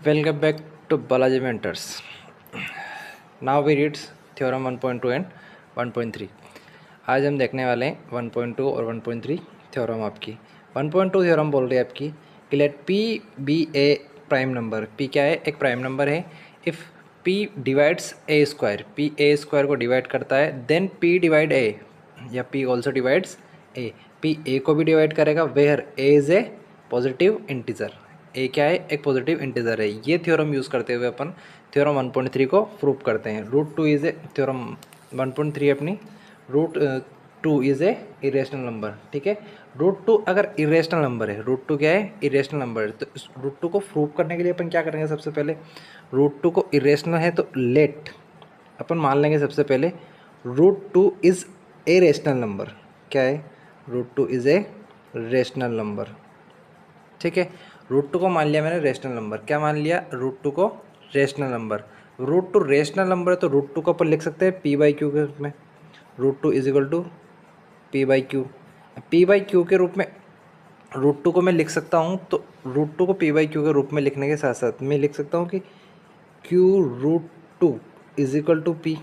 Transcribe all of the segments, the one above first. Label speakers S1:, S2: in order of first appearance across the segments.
S1: Welcome back to Balaji Mentors. Now we read Theorem 1.2 and 1.3. आज हम देखने वाले हैं 1.2 और 1.3 थ्योरम आपकी 1.2 थ्योरम बोल रही है आपकी कि let P be a prime number. P क्या है? एक प्राइम नंबर है. If P divides a square, P a square को डिवाइड करता है, देन P डिवाइड ए या P also divides a. P a को भी डिवाइड करेगा where a is a positive integer. A क्या है? एक पॉजिटिव इंटीजर है. ये थ्योरम यूज़ करते हुए अपन थ्योरम 1.3 को प्रूव करते हैं. Root two is a theorem 1.3 अपनी root two is a irrational number. ठीक है, रूट टू अगर इरेशनल नंबर है, रूट टू क्या है? इरेशनल नंबर है. तो इस रूट टू को प्रूव करने के लिए अपन क्या करेंगे? सबसे पहले रूट टू को इरेशनल है तो लेट अपन मान लेंगे सबसे पहले root two is a rational number. क्या है? Root two is a rational number. ठीक है, रूट टू को मान लिया मैंने रेशनल नंबर. क्या मान लिया? रूट टू को rational number. Root two rational number है तो रूट टू को अपन लिख सकते हैं पी बाई क्यू के रूप में. Root two is equal to P by Q. P by Q के रूप में रूट टू को मैं लिख सकता हूँ. तो रूट टू को पी बाई क्यू के रूप में लिखने के साथ साथ मैं लिख सकता हूँ कि Q root two is equal to P.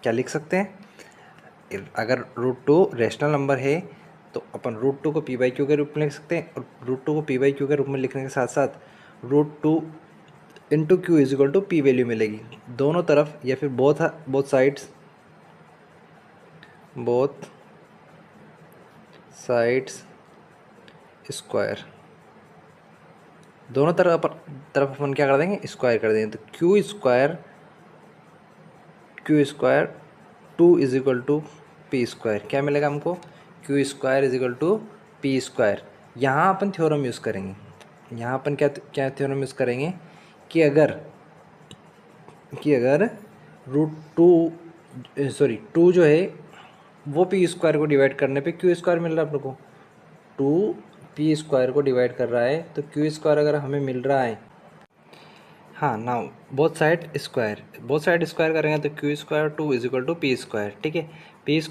S1: क्या लिख सकते हैं? अगर रूट टू रेशनल नंबर है तो अपन रूट टू को पी बाई क्यू के रूप में लिख सकते हैं. और रूट टू को पी बाई क्यू के रूप में लिखने के साथ साथ root two into Q is equal to P value मिलेगी दोनों तरफ, या फिर बोथ साइड्स स्क्वायर. दोनों तरफ अपन क्या कर देंगे? स्क्वायर कर देंगे. तो Q square two is equal to P square. क्या मिलेगा हमको? Q square is equal to P square. यहाँ अपन थ्योरम यूज़ करेंगे. यहाँ अपन क्या थ्योरम यूज़ करेंगे कि अगर रूट टू जो है वो पी स्क्वायर को डिवाइड करने पे क्यू स्क्वायर मिल रहा है अपने को. टू पी स्क्वायर को डिवाइड कर रहा है तो क्यू स्क्वायर अगर हमें मिल रहा है, हाँ नाउ बोथ साइड स्क्वायर करेंगे तो Q square two is equal to P square. ठीक है, पी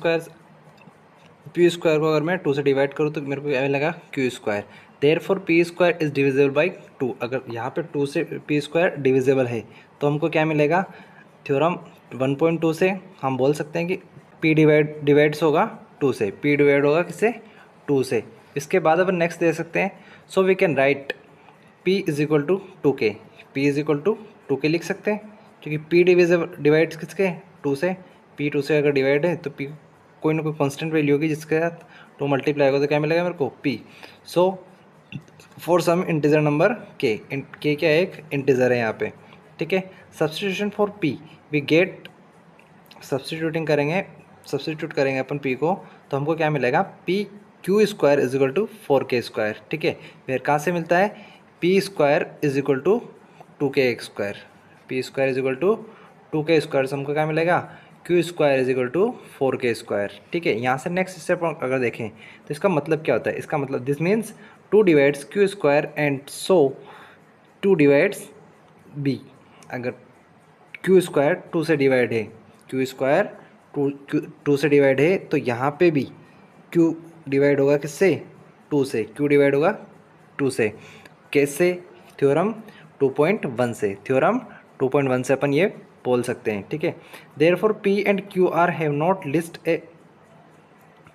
S1: स्क्वायर को अगर मैं टू से डिवाइड करूँ तो मेरे को क्या मिलेगा? Q square. Therefore P square is divisible by two. अगर यहाँ पे टू से पी स्क्वायर डिविजिबल है तो हमको क्या मिलेगा? थ्योरम 1.2 से हम बोल सकते हैं कि पी डिवाइड्स होगा टू से. पी डिवाइड होगा किससे? टू से. इसके बाद अपन नेक्स्ट दे सकते हैं. So we can write P is equal to two K. P is equal to two K लिख सकते हैं क्योंकि पी डिवाइड्स किसके? टू से. पी टू से अगर डिवाइड है तो पी कोई ना कोई कांस्टेंट वैल्यू होगी जिसके साथ टू मल्टीप्लाई होगा तो क्या मिलेगा मेरे को? P. So for some integer number के क्या है? एक इंटीजर है यहाँ पे. ठीक है, substitution for P we get, substitute करेंगे अपन पी को तो हमको क्या मिलेगा? P Q square is equal to 4k square. ठीक है, फिर कहाँ से मिलता है? P square is equal to 2k square. P square is equal to 2k square से हमको क्या मिलेगा? Q square is equal to 4k square. ठीक है, यहाँ से नेक्स्ट स्टेप अगर देखें तो इसका मतलब क्या होता है? इसका मतलब this means two divides Q square and so two divides B. अगर क्यू स्क्वायर टू से डिवाइड है, क्यू स्क्वायर टू से डिवाइड है तो यहाँ पे भी क्यू डिवाइड होगा किससे? टू से. क्यू डिवाइड होगा टू से. कैसे? थ्योरम 2.1 से. थ्योरम 2.1 से अपन ये बोल सकते हैं. ठीक है, therefore P and Q are have not list a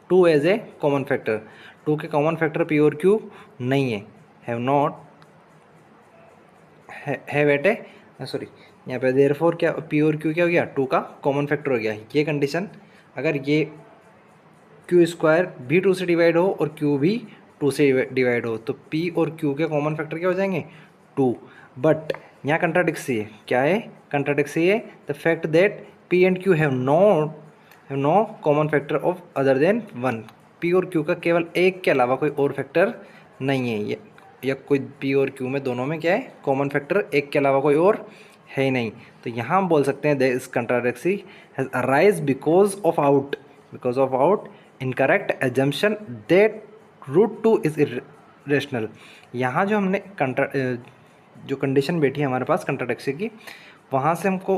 S1: two as a common factor. Two के कॉमन फैक्टर पी और क्यू नहीं है. हैव एट ए सॉरी यहाँ पे देयरफॉर क्या पी और क्यू क्या हो गया? टू का कॉमन फैक्टर हो गया. ये कंडीशन अगर ये क्यू स्क्वायर भी टू से डिवाइड हो और क्यू भी टू से डिवाइड हो तो पी और क्यू के कॉमन फैक्टर क्या हो जाएंगे? टू. बट यहाँ कंट्राडिक्सी है. क्या है कंट्राडिक्सी? है the fact that P and Q have no common factor of other than one. P और क्यू का केवल एक के अलावा कोई और फैक्टर नहीं है. या कोई पी और क्यू में दोनों में क्या है? कॉमन फैक्टर एक के अलावा कोई और है ही नहीं. तो यहाँ हम बोल सकते हैं this contradiction has arise because of out incorrect assumption that root two is irrational. यहाँ जो हमने जो कंडीशन बैठी है हमारे पास कंट्राडिक्सी की, वहाँ से हमको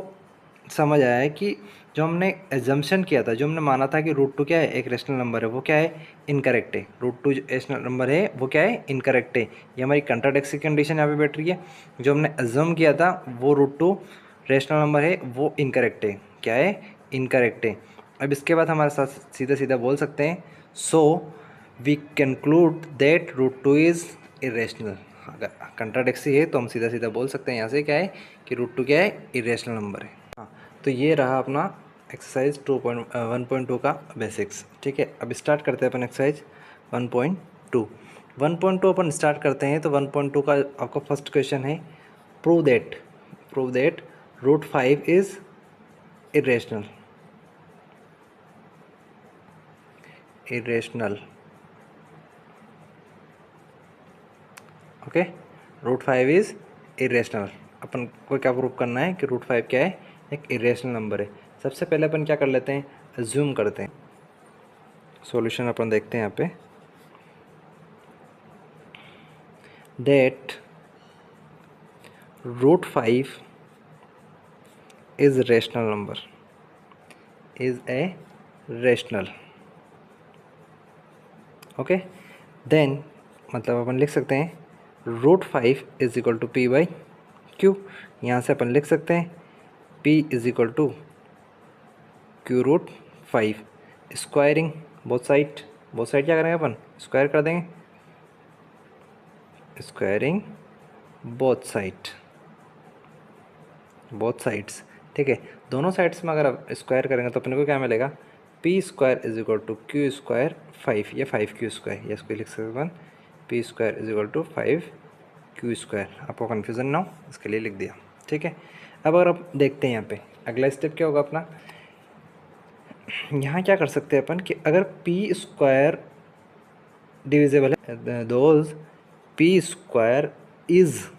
S1: समझ आया है कि जो हमने एजम्पशन किया था, जो हमने माना था कि रूट टू क्या है, एक रेशनल नंबर है, वो क्या है, इनकरेक्ट है। रूट टू रेशनल नंबर है वो क्या है, इनकरेक्ट है। ये हमारी कंट्राडिक्शन कंडीशन यहाँ पे बैठ रही है। जो हमने एज्यूम किया था वो रूट टू रेशनल नंबर है वो इनकरेक्ट है। क्या है, इनकरेक्ट है। अब इसके बाद हमारे साथ सीधा सीधा बोल सकते हैं, so we conclude that root two is irrational. अगर कंट्राडिक्सी है तो हम सीधा सीधा बोल सकते हैं यहाँ से क्या है कि रूट टू क्या है, इरेशनल नंबर है। हाँ, तो ये रहा अपना एक्सरसाइज 1.2 का बेसिक्स। ठीक है, अब स्टार्ट करते हैं अपन एक्सरसाइज 1.2। 1.2 अपन स्टार्ट करते हैं तो 1.2 का आपका फर्स्ट क्वेश्चन है, prove that root 5 is irrational. Okay, root 5 is irrational. अपन को क्या प्रूव करना है कि रूट 5 क्या है, एक इरेशनल नंबर है। सबसे पहले अपन क्या कर लेते हैं, अज्यूम करते हैं। सॉल्यूशन अपन देखते हैं यहाँ पे, that root 5 is rational number, is a rational. Okay, then मतलब अपन लिख सकते हैं root 5 is equal to P by Q. यहाँ से अपन लिख सकते हैं P is equal to Q root 5। Squaring both side क्या करेंगे अपन, स्क्वायर कर देंगे, स्क्वायरिंग बोथ साइड्स। ठीक है, दोनों साइड्स में अगर आप स्क्वायर करेंगे तो अपने को क्या मिलेगा, P square is equal to Q square 5 या 5 क्यू स्क्वायर, या इसको लिख सकते हैं अपन P square is equal to 5 Q square. आपको कन्फ्यूज़न ना हो इसके लिए लिख दिया। ठीक है, अब अगर आप देखते हैं यहाँ पे अगला स्टेप क्या होगा अपना, यहाँ क्या कर सकते हैं अपन कि अगर पी स्क्वायर डिविजिबल है, those P square is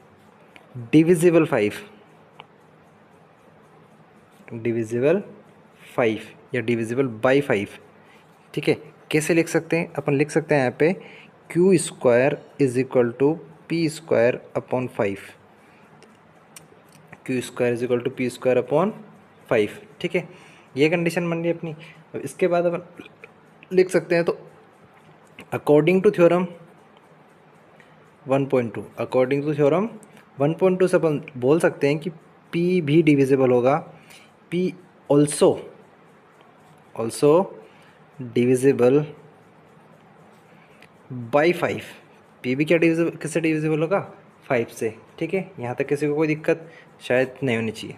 S1: divisible 5 या डिविजिबल बाई 5। ठीक है, कैसे लिख सकते हैं, अपन लिख सकते हैं यहाँ पे Q square is equal to P square upon 5, Q square is equal to P square upon 5। ठीक है, ये कंडीशन बन रही है अपनी। अब इसके बाद अपन लिख सकते हैं तो according to theorem 1.2, according to theorem 1.2 से अपन बोल सकते हैं कि P भी डिविजिबल होगा, P also divisible by 5। P भी क्या डिविजिबल, किससे डिविजिबल होगा, 5 से। ठीक है, यहाँ तक किसी को कोई दिक्कत शायद नहीं होनी चाहिए।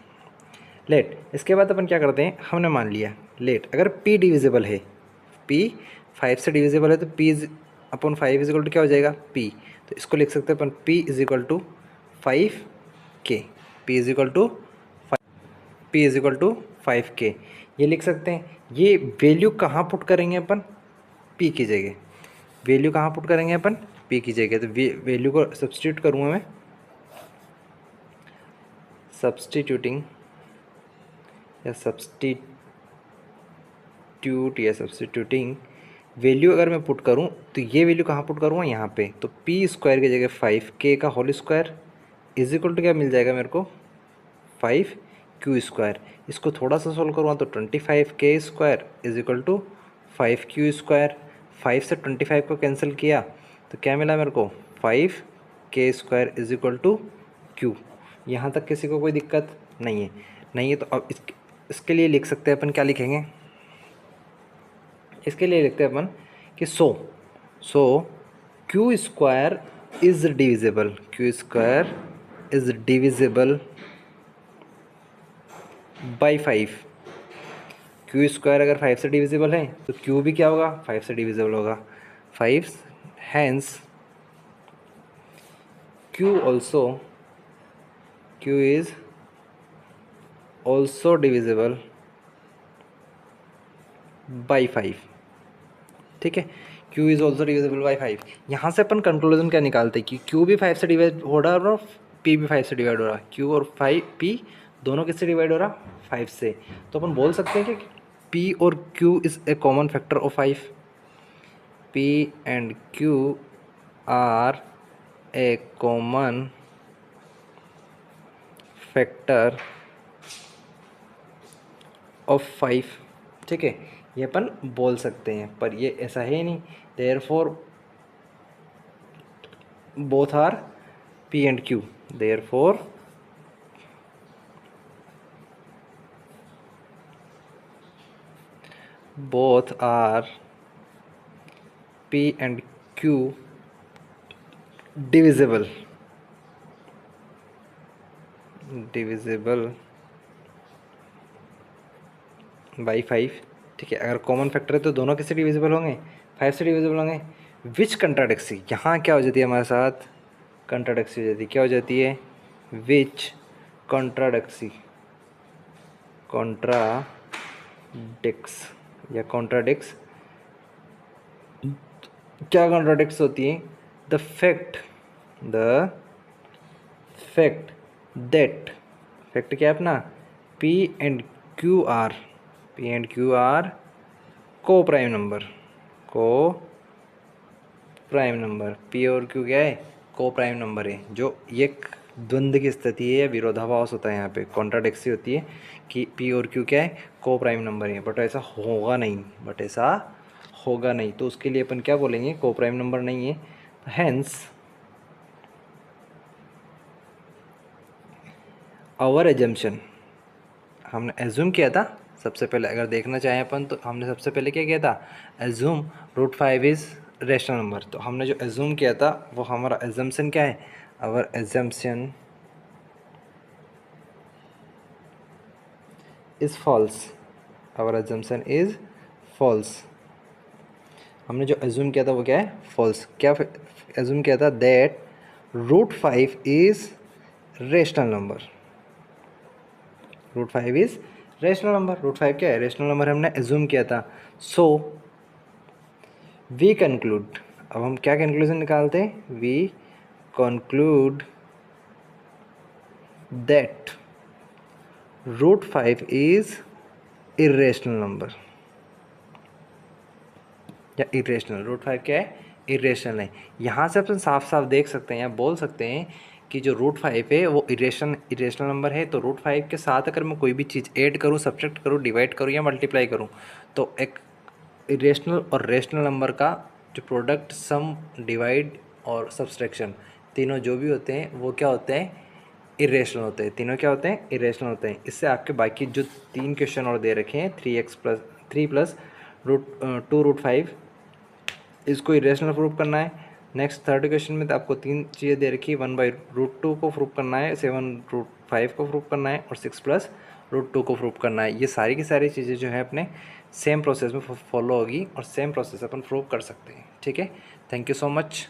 S1: लेट, इसके बाद अपन क्या करते हैं, हमने मान लिया लेट अगर P डिविजिबल है, P 5 से डिविजिबल है तो P upon 5 is equal to क्या हो जाएगा, P। तो इसको लिख सकते हैं अपन P is equal to 5K, P is equal to 5K, ये लिख सकते हैं। ये वैल्यू कहाँ पुट करेंगे अपन, P की जगह। वैल्यू कहाँ पुट करेंगे अपन, P की जगह। तो वैल्यू को सब्स्टिट्यूट करूँगा मैं, सब्स्टिट्यूटिंग या सब्स्टिट्यूटिंग वैल्यू अगर मैं पुट करूं तो ये वैल्यू कहाँ पुट करूँगा, यहाँ पे। तो पी स्क्वायर की जगह 5K का whole square is equal to क्या मिल जाएगा मेरे को, 5Q स्क्वायर। इसको थोड़ा सा सोल्व करूँगा तो 25K square is equal to 5Q square. 5 से 25 को कैंसिल किया तो क्या मिला मेरे को, 5K square is equal to Q। यहाँ तक किसी को कोई दिक्कत नहीं है तो अब इसके लिए लिख सकते हैं अपन, क्या लिखेंगे, इसके लिए लिखते हैं अपन कि so Q square is divisible, Q square is divisible by 5। Q square अगर 5 से डिविजिबल है तो क्यू भी क्या होगा, 5 से डिविजिबल होगा। 5 hence Q is also divisible by 5। ठीक है, Q is also divisible by 5। यहाँ से अपन कंक्लूजन क्या निकालते हैं कि Q भी 5 से डिवाइड हो रहा है और P भी 5 से डिवाइड हो रहा है। Q और 5P दोनों किससे डिवाइड हो रहा, 5 से। तो अपन बोल सकते हैं कि P और Q is a common factor of 5। P and Q are a common factor of 5, ठीक है, ये अपन बोल सकते हैं, पर ये ऐसा है नहीं। Therefore both R P and Q, therefore both are P and Q divisible by 5, ठीक है। अगर कॉमन फैक्टर है तो दोनों किससे डिविजिबल होंगे, 5 से डिविजिबल होंगे। विच कंट्राडिक्सी, यहाँ क्या हो जाती है हमारे साथ, कंट्राडिक्सी हो जाती है, क्या हो जाती है, विच कंट्राडिक्सी, कॉन्ट्राडिक्स या कॉन्ट्राडिक्स, क्या कॉन्ट्राडिक्स होती है, द फैक्ट दैट, फैक्ट क्या है अपना, P एंड Q आर को प्राइम नंबर, P और Q क्या है, को प्राइम नंबर है। जो ये द्वंद्व की स्थिति है या विरोधाभास होता है, यहाँ पे कॉन्ट्राडिक्सी होती है कि P और Q क्या है, को प्राइम नंबर है, बट ऐसा होगा नहीं, तो उसके लिए अपन क्या बोलेंगे, को प्राइम नंबर नहीं है। हेंस आवर एजम्पशन, हमने एज्यूम किया था सबसे पहले, अगर देखना चाहें अपन तो हमने सबसे पहले क्या किया था, एज्यूम √5 इज़ रेशनल नंबर। तो हमने जो एज्यूम किया था वो हमारा एजम्पशन क्या है, आवर एजम्पशन इज़ फॉल्स, हमने जो एज्यूम किया था वो क्या है, फॉल्स। क्या एज्यूम किया था, that √5 is rational number, √5 is rational number, √5 क्या है, रेशनल नंबर हमने एज्यूम किया था। सो वी कंक्लूड, अब हम क्या कंक्लूजन निकालते हैं, we conclude that √5 is irrational number, या इरेशनल, √5 क्या है, इरेशनल है। यहाँ से अपन साफ साफ देख सकते हैं या बोल सकते हैं कि जो √5 है वो इरेशनल नंबर है। तो √5 के साथ अगर मैं कोई भी चीज़ ऐड करूँ, सब्ट्रैक्ट करूँ, डिवाइड करूँ या मल्टीप्लाई करूँ, तो एक इरेशनल और रेशनल नंबर का जो प्रोडक्ट, सम, डिवाइड और सब्सट्रैक्शन, तीनों जो भी होते हैं वो क्या होते हैं, इरेशनल होते हैं। तीनों क्या होते हैं, इरेशनल होते हैं। इससे आपके बाकी जो 3 क्वेश्चन और दे रखे हैं, 3 + 2√5, इसको इरेशनल प्रूव करना है। नेक्स्ट थर्ड क्वेश्चन में तो आपको 3 चीज़ें दे रखी है, 1/√2 को प्रूव करना है, 7√5 को प्रूव करना है और 6 + √2 को प्रूव करना है। ये सारी की सारी चीज़ें जो है अपने सेम प्रोसेस में फॉलो होगी और सेम प्रोसेस अपन प्रूव कर सकते हैं, ठीक है। Thank you so much.